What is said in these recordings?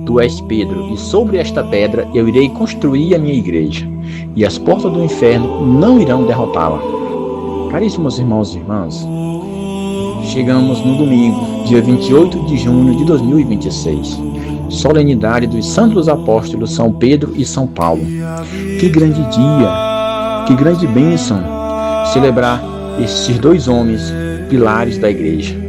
Tu és Pedro, e sobre esta pedra eu irei construir a minha igreja, e as portas do inferno não irão derrotá-la. Caríssimos irmãos e irmãs, chegamos no domingo, dia 28 de junho de 2026, solenidade dos Santos Apóstolos São Pedro e São Paulo. Que grande dia, que grande bênção celebrar estes dois homens, pilares da igreja.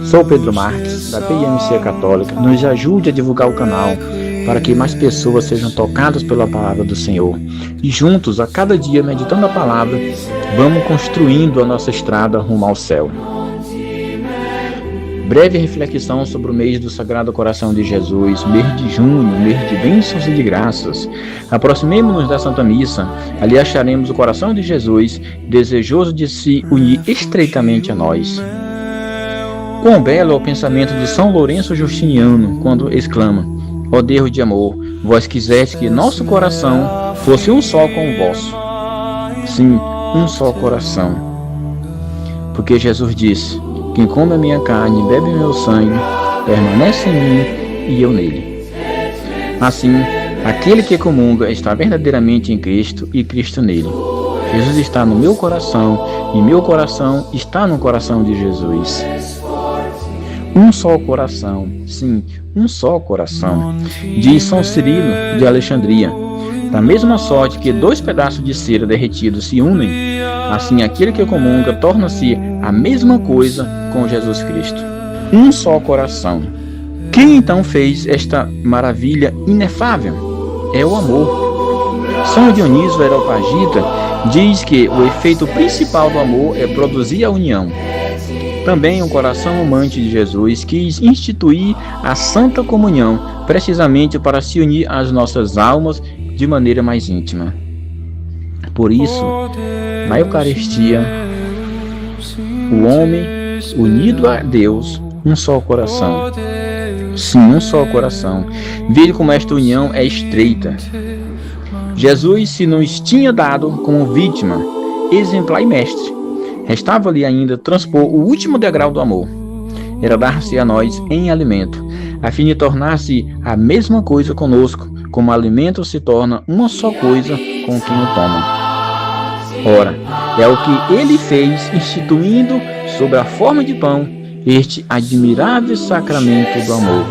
Sou Pedro Marques, da PIMC Católica. Nos ajude a divulgar o canal para que mais pessoas sejam tocadas pela palavra do Senhor. E juntos, a cada dia, meditando a palavra, vamos construindo a nossa estrada rumo ao céu. Breve reflexão sobre o mês do Sagrado Coração de Jesus, mês de junho, mês de bênçãos e de graças. Aproximemo-nos da Santa Missa, ali acharemos o coração de Jesus, desejoso de se unir estreitamente a nós. Quão belo é o pensamento de São Lourenço Justiniano, quando exclama: ó Deus de amor, vós quiseste que nosso coração fosse um só com o vosso. Sim, um só coração. Porque Jesus disse: quem come a minha carne e bebe meu sangue, permanece em mim e eu nele. Assim, aquele que comunga está verdadeiramente em Cristo e Cristo nele. Jesus está no meu coração e meu coração está no coração de Jesus. Um só coração, sim, um só coração, diz São Cirilo de Alexandria. Da mesma sorte que dois pedaços de cera derretidos se unem, assim aquele que comunga torna-se a mesma coisa com Jesus Cristo. Um só coração. Quem então fez esta maravilha inefável? É o amor. São Dionísio Areopagita diz que o efeito principal do amor é produzir a união. Também o coração amante de Jesus quis instituir a Santa Comunhão, precisamente para se unir às nossas almas de maneira mais íntima. Por isso, na Eucaristia, o homem unido a Deus, um só coração. Sim, um só coração. Veja como esta união é estreita. Jesus se nos tinha dado como vítima, exemplar e mestre. Restava-lhe ainda transpor o último degrau do amor. Era dar-se a nós em alimento, a fim de tornar-se a mesma coisa conosco, como o alimento se torna uma só coisa com quem o toma. Ora, é o que ele fez, instituindo sob a forma de pão este admirável sacramento do amor,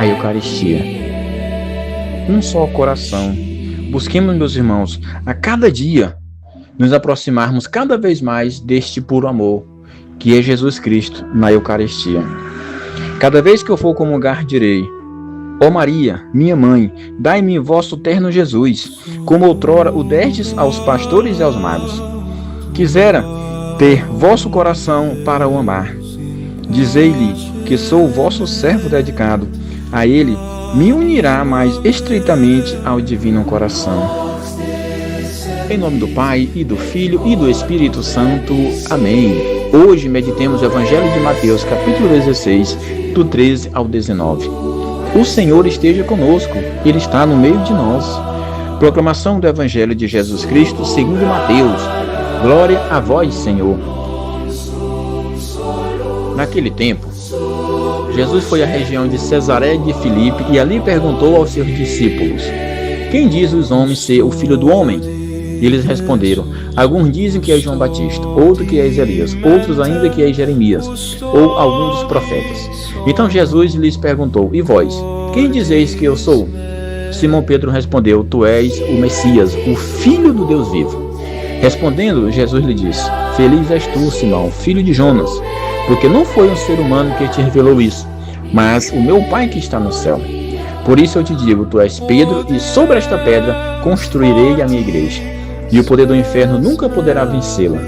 a Eucaristia. Um só coração. Busquemos, meus irmãos, a cada dia nos aproximarmos cada vez mais deste puro amor, que é Jesus Cristo na Eucaristia. Cada vez que eu for comungar, direi: ó Maria, minha mãe, dai-me vosso terno Jesus, como outrora o destes aos pastores e aos magos. Quisera ter vosso coração para o amar. Dizei-lhe que sou o vosso servo dedicado. A ele me unirá mais estreitamente ao divino coração. Em nome do Pai, e do Filho, e do Espírito Santo. Amém. Hoje meditemos o Evangelho de Mateus, capítulo 16, do 13 ao 19. O Senhor esteja conosco, Ele está no meio de nós. Proclamação do Evangelho de Jesus Cristo segundo Mateus. Glória a vós, Senhor. Naquele tempo, Jesus foi à região de Cesareia de Filipe e ali perguntou aos seus discípulos: quem diz os homens ser o Filho do Homem? Eles responderam: alguns dizem que é João Batista, outros que é Elias, outros ainda que é Jeremias, ou algum dos profetas. Então Jesus lhes perguntou: e vós, quem dizeis que eu sou? Simão Pedro respondeu: tu és o Messias, o Filho do Deus vivo. Respondendo, Jesus lhe disse: feliz és tu, Simão, filho de Jonas, porque não foi um ser humano que te revelou isso, mas o meu Pai que está no céu. Por isso eu te digo: tu és Pedro, e sobre esta pedra construirei a minha igreja, e o poder do inferno nunca poderá vencê-la.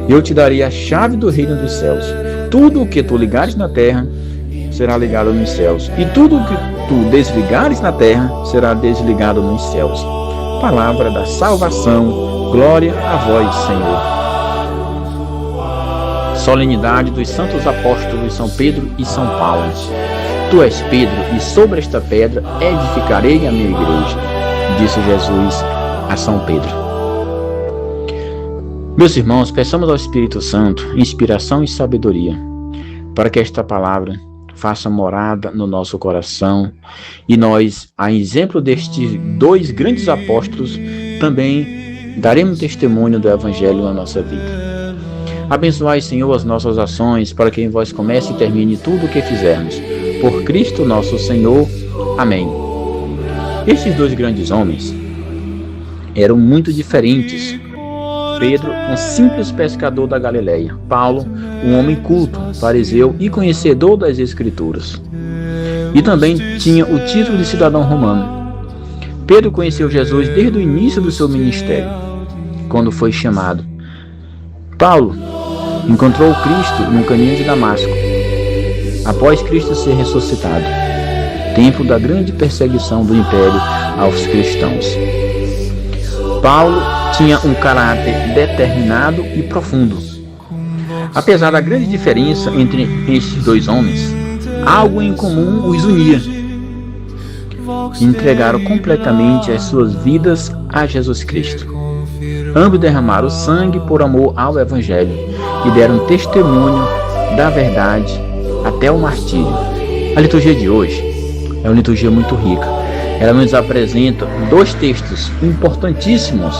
Eu te darei a chave do reino dos céus. Tudo o que tu ligares na terra será ligado nos céus, e tudo o que tu desligares na terra será desligado nos céus. Palavra da salvação. Glória a vós, Senhor. Solenidade dos Santos Apóstolos São Pedro e São Paulo. Tu és Pedro, e sobre esta pedra edificarei a minha igreja, disse Jesus a São Pedro. Meus irmãos, peçamos ao Espírito Santo inspiração e sabedoria, para que esta palavra faça morada no nosso coração e nós, a exemplo destes dois grandes apóstolos, também daremos testemunho do Evangelho na nossa vida. Abençoai, Senhor, as nossas ações, para que em vós comece e termine tudo o que fizermos. Por Cristo nosso Senhor. Amém. Estes dois grandes homens eram muito diferentes. Pedro, um simples pescador da Galileia. Paulo, um homem culto, fariseu e conhecedor das Escrituras. E também tinha o título de cidadão romano. Pedro conheceu Jesus desde o início do seu ministério, quando foi chamado. Paulo encontrou Cristo no caminho de Damasco, após Cristo ser ressuscitado, tempo da grande perseguição do império aos cristãos. Paulo tinha um caráter determinado e profundo. Apesar da grande diferença entre estes dois homens, algo em comum os unia. Entregaram completamente as suas vidas a Jesus Cristo. Ambos derramaram sangue por amor ao Evangelho e deram testemunho da verdade até o martírio. A liturgia de hoje é uma liturgia muito rica. Ela nos apresenta dois textos importantíssimos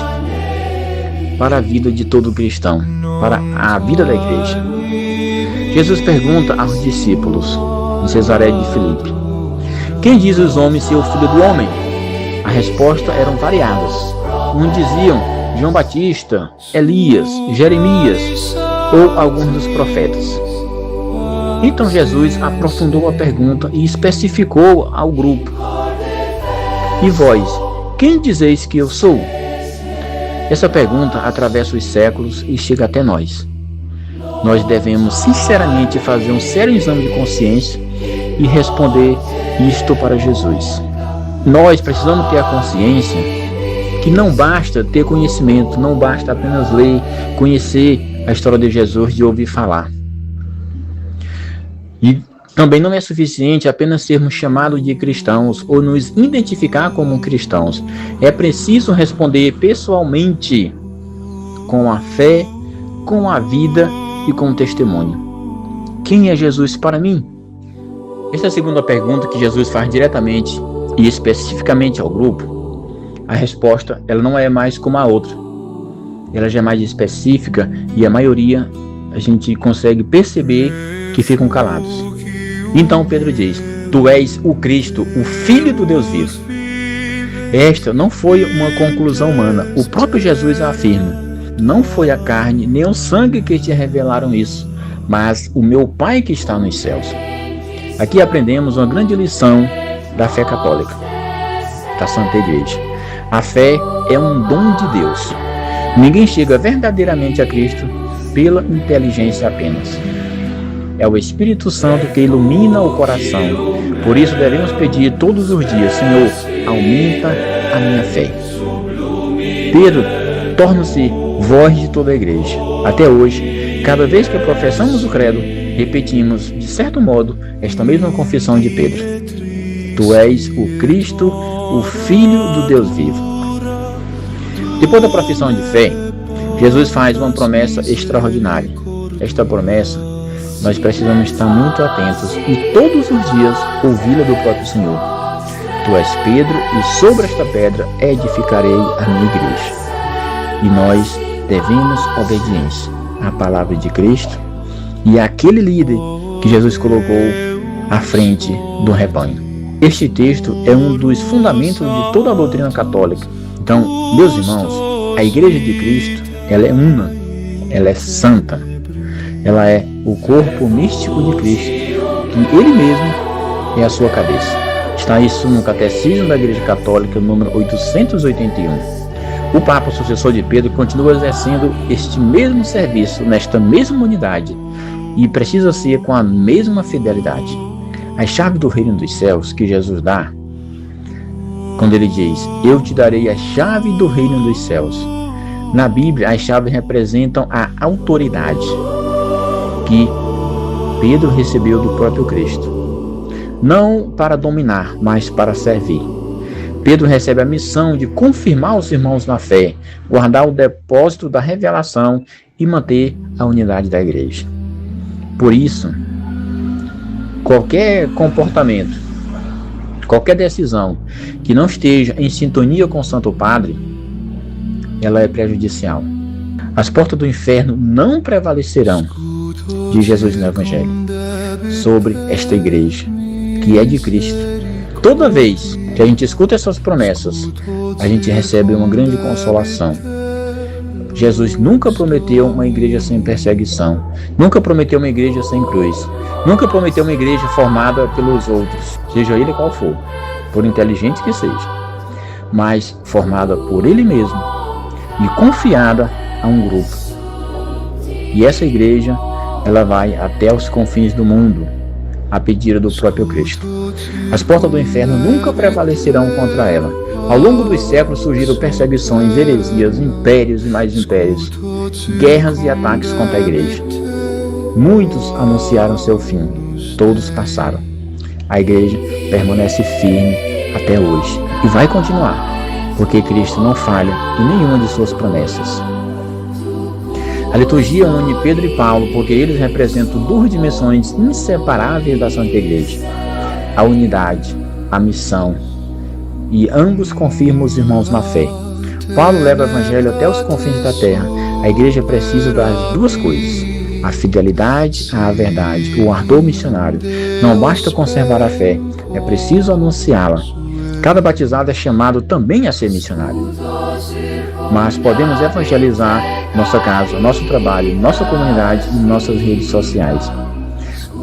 para a vida de todo cristão, para a vida da igreja. Jesus pergunta aos discípulos em Cesareia de Filipe: quem diz os homens ser o filho do homem? A resposta eram variadas. Uns diziam João Batista, Elias, Jeremias ou alguns dos profetas. Então Jesus aprofundou a pergunta e especificou ao grupo: e vós, quem dizeis que eu sou? Essa pergunta atravessa os séculos e chega até nós. Nós devemos sinceramente fazer um sério exame de consciência e responder isto para Jesus. Nós precisamos ter a consciência que não basta ter conhecimento, não basta apenas ler, conhecer a história de Jesus, de ouvir falar. E também não é suficiente apenas sermos chamados de cristãos ou nos identificar como cristãos. É preciso responder pessoalmente, com a fé, com a vida e com o testemunho. Quem é Jesus para mim? Esta é a segunda pergunta que Jesus faz diretamente e especificamente ao grupo. A resposta ela não é mais como a outra. Ela já é mais específica e a maioria a gente consegue perceber que ficam calados. Então Pedro diz: tu és o Cristo, o Filho do Deus vivo. Esta não foi uma conclusão humana. O próprio Jesus a afirma: não foi a carne nem o sangue que te revelaram isso, mas o meu Pai que está nos céus. Aqui aprendemos uma grande lição da fé católica, da Santa Igreja. A fé é um dom de Deus. Ninguém chega verdadeiramente a Cristo pela inteligência apenas. É o Espírito Santo que ilumina o coração. Por isso devemos pedir todos os dias: Senhor, aumenta a minha fé. Pedro torna-se voz de toda a igreja. Até hoje, cada vez que professamos o credo, repetimos, de certo modo, esta mesma confissão de Pedro: tu és o Cristo, o Filho do Deus vivo. Depois da profissão de fé, Jesus faz uma promessa extraordinária. Esta promessa nós precisamos estar muito atentos e todos os dias ouvi-la do próprio Senhor. Tu és Pedro, e sobre esta pedra edificarei a minha igreja. E nós devemos obediência à palavra de Cristo e àquele líder que Jesus colocou à frente do rebanho. Este texto é um dos fundamentos de toda a doutrina católica. Então, meus irmãos, a Igreja de Cristo, ela é una, ela é santa. Ela é o corpo místico de Cristo, que Ele mesmo é a sua cabeça. Está isso no Catecismo da Igreja Católica, número 881. O Papa, sucessor de Pedro, continua exercendo este mesmo serviço, nesta mesma unidade, e precisa ser com a mesma fidelidade. A chave do reino dos céus que Jesus dá, quando Ele diz: eu te darei a chave do reino dos céus. Na Bíblia, as chaves representam a autoridade que Pedro recebeu do próprio Cristo, não para dominar, mas para servir. Pedro recebe a missão de confirmar os irmãos na fé, guardar o depósito da revelação e manter a unidade da igreja. Por isso, Qualquer comportamento, qualquer decisão que não esteja em sintonia com o Santo Padre, ela é prejudicial. As portas do inferno não prevalecerão, diz Jesus no Evangelho, sobre esta igreja, que é de Cristo. Toda vez que a gente escuta essas promessas, a gente recebe uma grande consolação. Jesus nunca prometeu uma igreja sem perseguição, nunca prometeu uma igreja sem cruz, nunca prometeu uma igreja formada pelos outros, seja ele qual for, por inteligente que seja, mas formada por ele mesmo e confiada a um grupo. E essa igreja, ela vai até os confins do mundo, a pedido do próprio Cristo. As portas do inferno nunca prevalecerão contra ela. Ao longo dos séculos surgiram perseguições, heresias, impérios e mais impérios, guerras e ataques contra a igreja. Muitos anunciaram seu fim, todos passaram. A igreja permanece firme até hoje e vai continuar, porque Cristo não falha em nenhuma de suas promessas. A liturgia une Pedro e Paulo porque eles representam duas dimensões inseparáveis da Santa Igreja: a unidade, a missão, e ambos confirmam os irmãos na fé. Paulo leva o Evangelho até os confins da terra. A Igreja precisa das duas coisas: a fidelidade à verdade, o ardor missionário. Não basta conservar a fé, é preciso anunciá-la. Cada batizado é chamado também a ser missionário. Mas podemos evangelizar nossa casa, nosso trabalho, nossa comunidade e nossas redes sociais.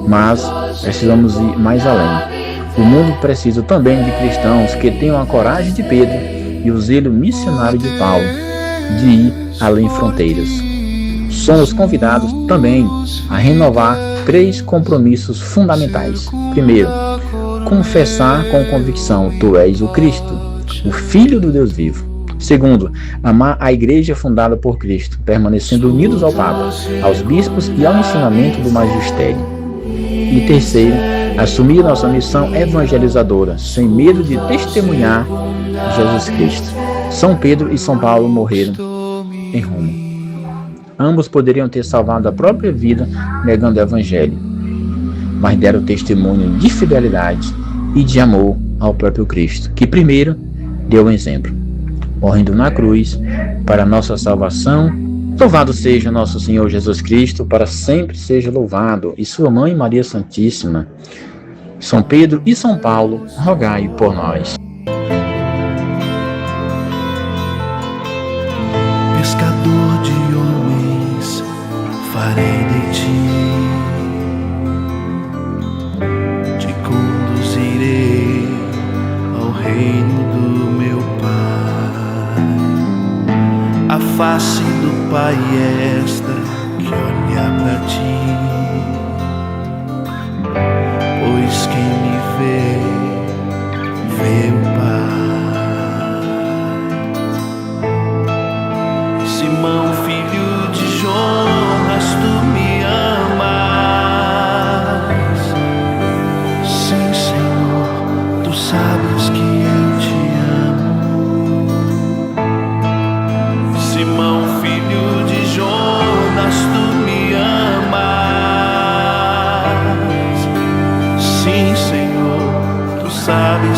Mas precisamos ir mais além. O mundo precisa também de cristãos que tenham a coragem de Pedro e o zelo missionário de Paulo, de ir além fronteiras. Somos convidados também a renovar 3 compromissos fundamentais. Primeiro, confessar com convicção: Tu és o Cristo, o Filho do Deus vivo. Segundo, amar a igreja fundada por Cristo, permanecendo unidos ao Papa, aos bispos e ao ensinamento do magistério. E terceiro, assumir nossa missão evangelizadora, sem medo de testemunhar Jesus Cristo. São Pedro e São Paulo morreram em Roma. Ambos poderiam ter salvado a própria vida negando o Evangelho, mas deram testemunho de fidelidade e de amor ao próprio Cristo, que primeiro deu o exemplo, morrendo na cruz para a nossa salvação. Louvado seja nosso Senhor Jesus Cristo, para sempre seja louvado, e sua Mãe Maria Santíssima. São Pedro e São Paulo, rogai por nós. Pescador de homens, farei de ti, te conduzirei ao reino do meu Pai. A face do Pai é esta que olha pra ti, pois quem me vê, vê o Pai. Simão, filho de Jonas, tu me amas. Sim, Senhor, tu sabes que eu te amo. Simão, filho de Jonas, tu me amas. Sim, Senhor, tu sabes